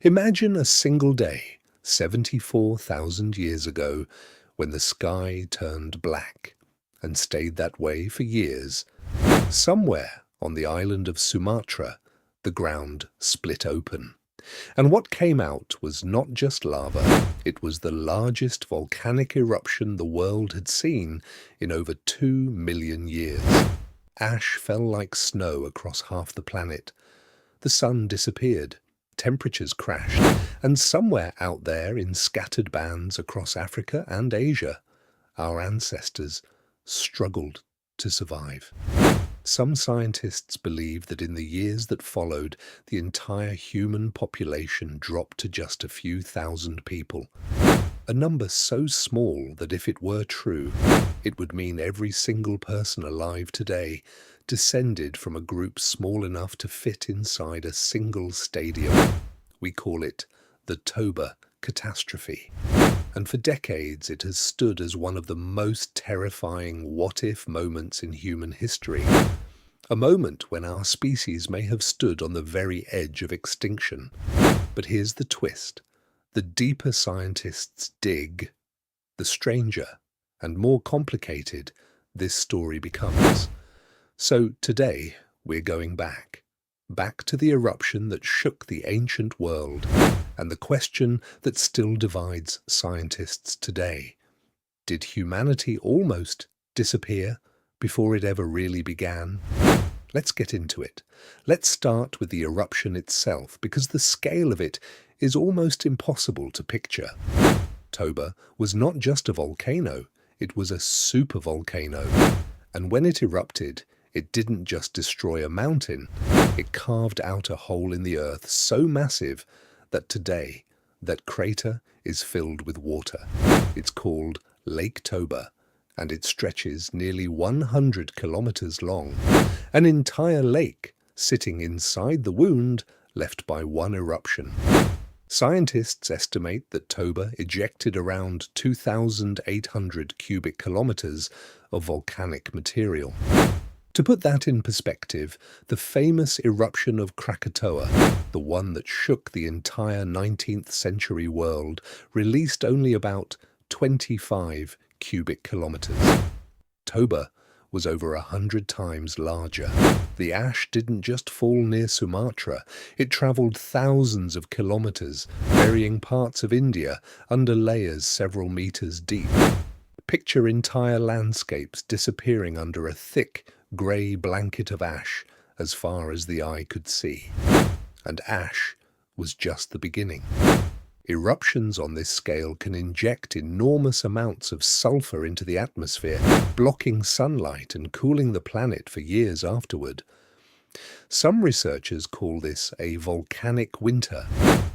Imagine a single day, 74,000 years ago, when the sky turned black and stayed that way for years. Somewhere on the island of Sumatra, the ground split open. And what came out was not just lava, it was the largest volcanic eruption the world had seen in over 2 million years. Ash fell like snow across half the planet. The sun disappeared. Temperatures crashed, and somewhere out there in scattered bands across Africa and Asia, our ancestors struggled to survive. Some scientists believe that in the years that followed, the entire human population dropped to just a few thousand people, a number so small that if it were true, it would mean every single person alive today descended from a group small enough to fit inside a single stadium. We call it the Toba Catastrophe. And for decades it has stood as one of the most terrifying what-if moments in human history. A moment when our species may have stood on the very edge of extinction. But here's the twist. The deeper scientists dig, the stranger and more complicated this story becomes. So today we're going back to the eruption that shook the ancient world and the question that still divides scientists today. Did humanity almost disappear before it ever really began? Let's get into it. Let's start with the eruption itself, because the scale of it is almost impossible to picture. Toba was not just a volcano, it was a supervolcano. And when it erupted, it didn't just destroy a mountain, it carved out a hole in the earth so massive that today that crater is filled with water. It's called Lake Toba, and it stretches nearly 100 kilometers long, an entire lake sitting inside the wound left by one eruption. Scientists estimate that Toba ejected around 2,800 cubic kilometers of volcanic material. To put that in perspective, the famous eruption of Krakatoa, the one that shook the entire 19th century world, released only about 25 cubic kilometers. Toba was over 100 times larger. The ash didn't just fall near Sumatra, it travelled thousands of kilometers, burying parts of India under layers several meters deep. Picture entire landscapes disappearing under a thick, grey blanket of ash as far as the eye could see. And ash was just the beginning. Eruptions on this scale can inject enormous amounts of sulfur into the atmosphere, blocking sunlight and cooling the planet for years afterward. Some researchers call this a volcanic winter.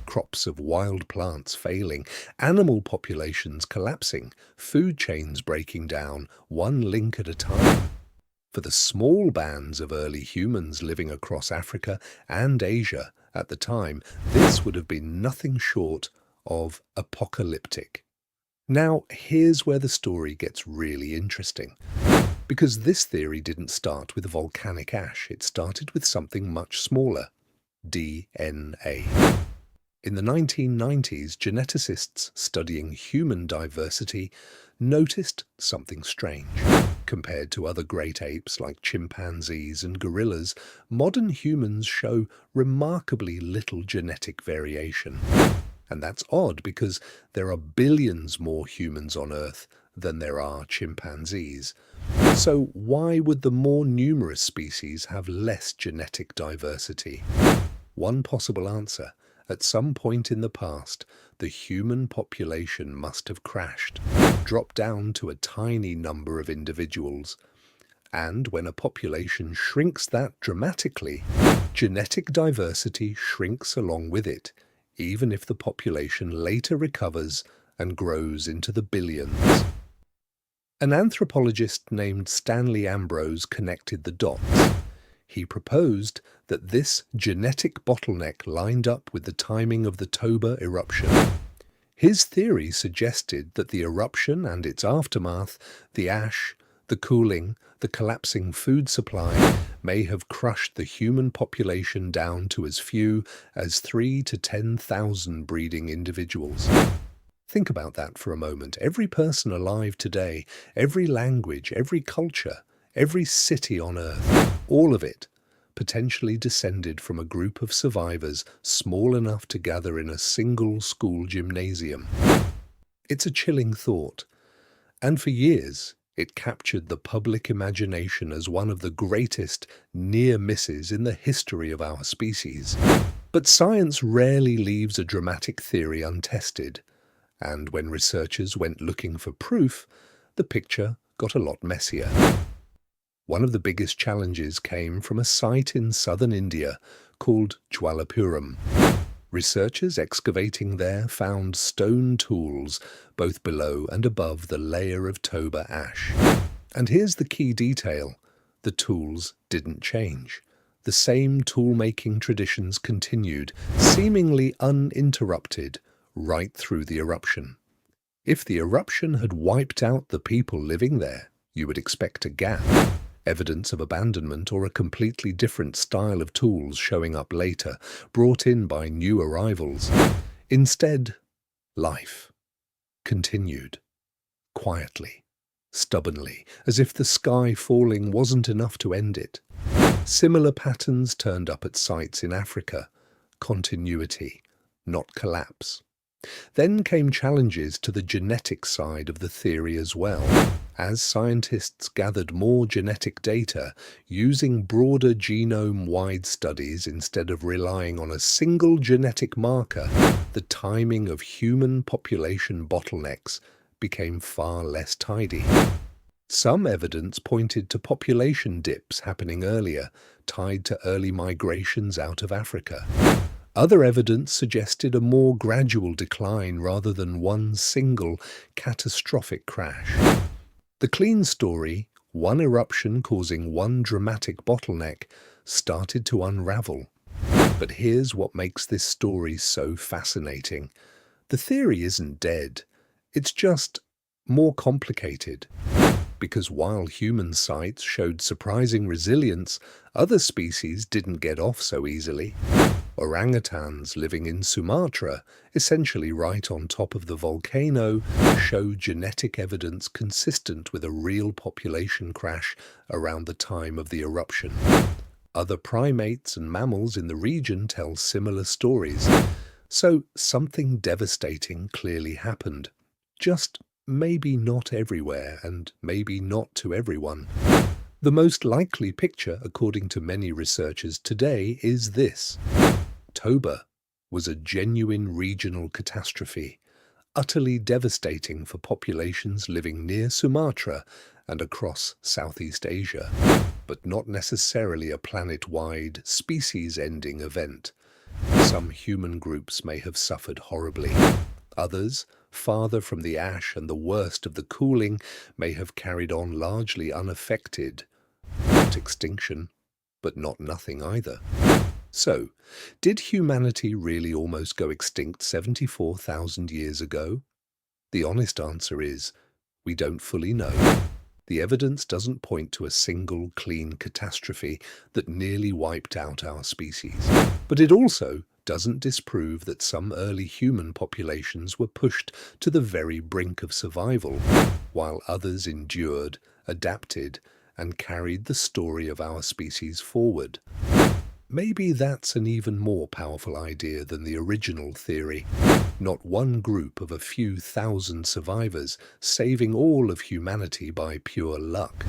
Crops of wild plants failing, animal populations collapsing, food chains breaking down, one link at a time. For the small bands of early humans living across Africa and Asia at the time, this would have been nothing short of apocalyptic. Now, here's where the story gets really interesting. Because this theory didn't start with volcanic ash, it started with something much smaller: DNA. In the 1990s, geneticists studying human diversity noticed something strange. Compared to other great apes like chimpanzees and gorillas, modern humans show remarkably little genetic variation. And that's odd because there are billions more humans on Earth than there are chimpanzees. So why would the more numerous species have less genetic diversity? One possible answer: at some point in the past, the human population must have crashed, dropped down to a tiny number of individuals. And when a population shrinks that dramatically, genetic diversity shrinks along with it, even if the population later recovers and grows into the billions. An anthropologist named Stanley Ambrose connected the dots. He proposed that this genetic bottleneck lined up with the timing of the Toba eruption. His theory suggested that the eruption and its aftermath, the ash, the cooling, the collapsing food supply, may have crushed the human population down to as few as 3 to 10,000 breeding individuals. Think about that for a moment. Every person alive today, every language, every culture, every city on Earth, all of it potentially descended from a group of survivors small enough to gather in a single school gymnasium. It's a chilling thought, and for years it captured the public imagination as one of the greatest near misses in the history of our species. But science rarely leaves a dramatic theory untested, and when researchers went looking for proof, the picture got a lot messier. One of the biggest challenges came from a site in southern India called Jwalapuram. Researchers excavating there found stone tools both below and above the layer of Toba ash. And here's the key detail: the tools didn't change. The same tool-making traditions continued, seemingly uninterrupted, right through the eruption. If the eruption had wiped out the people living there, you would expect a gap, evidence of abandonment, or a completely different style of tools showing up later, brought in by new arrivals. Instead, life continued, quietly, stubbornly, as if the sky falling wasn't enough to end it. Similar patterns turned up at sites in Africa: continuity, not collapse. Then came challenges to the genetic side of the theory as well. As scientists gathered more genetic data, using broader genome-wide studies instead of relying on a single genetic marker, the timing of human population bottlenecks became far less tidy. Some evidence pointed to population dips happening earlier, tied to early migrations out of Africa. Other evidence suggested a more gradual decline rather than one single catastrophic crash. The clean story, one eruption causing one dramatic bottleneck, started to unravel. But here's what makes this story so fascinating. The theory isn't dead. It's just more complicated. Because while human sites showed surprising resilience, other species didn't get off so easily. Orangutans living in Sumatra, essentially right on top of the volcano, show genetic evidence consistent with a real population crash around the time of the eruption. Other primates and mammals in the region tell similar stories. So something devastating clearly happened. Just maybe not everywhere, and maybe not to everyone. The most likely picture, according to many researchers today, is this. Toba was a genuine regional catastrophe, utterly devastating for populations living near Sumatra and across Southeast Asia, but not necessarily a planet-wide, species-ending event. Some human groups may have suffered horribly. Others, farther from the ash and the worst of the cooling, may have carried on largely unaffected. Not extinction, but not nothing either. So, did humanity really almost go extinct 74,000 years ago? The honest answer is, we don't fully know. The evidence doesn't point to a single clean catastrophe that nearly wiped out our species. But it also doesn't disprove that some early human populations were pushed to the very brink of survival, while others endured, adapted, and carried the story of our species forward. Maybe that's an even more powerful idea than the original theory. Not one group of a few thousand survivors saving all of humanity by pure luck,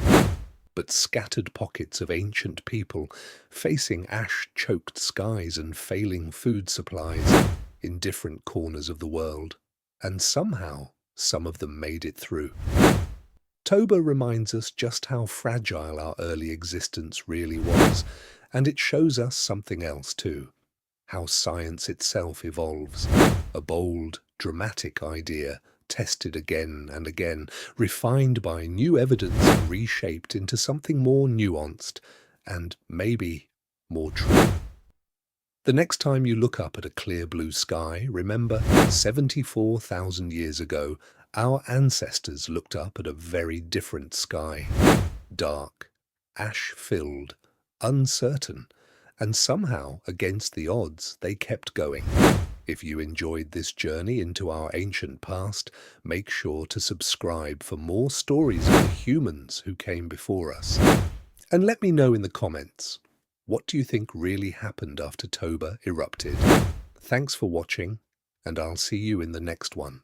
but scattered pockets of ancient people facing ash-choked skies and failing food supplies in different corners of the world. And somehow, some of them made it through. Toba reminds us just how fragile our early existence really was, and it shows us something else too, how science itself evolves. A bold, dramatic idea, tested again and again, refined by new evidence and reshaped into something more nuanced and maybe more true. The next time you look up at a clear blue sky, remember 74,000 years ago, our ancestors looked up at a very different sky. Dark, ash-filled, uncertain, and somehow, against the odds, they kept going. If you enjoyed this journey into our ancient past, make sure to subscribe for more stories of the humans who came before us. And let me know in the comments, what do you think really happened after Toba erupted? Thanks for watching, and I'll see you in the next one.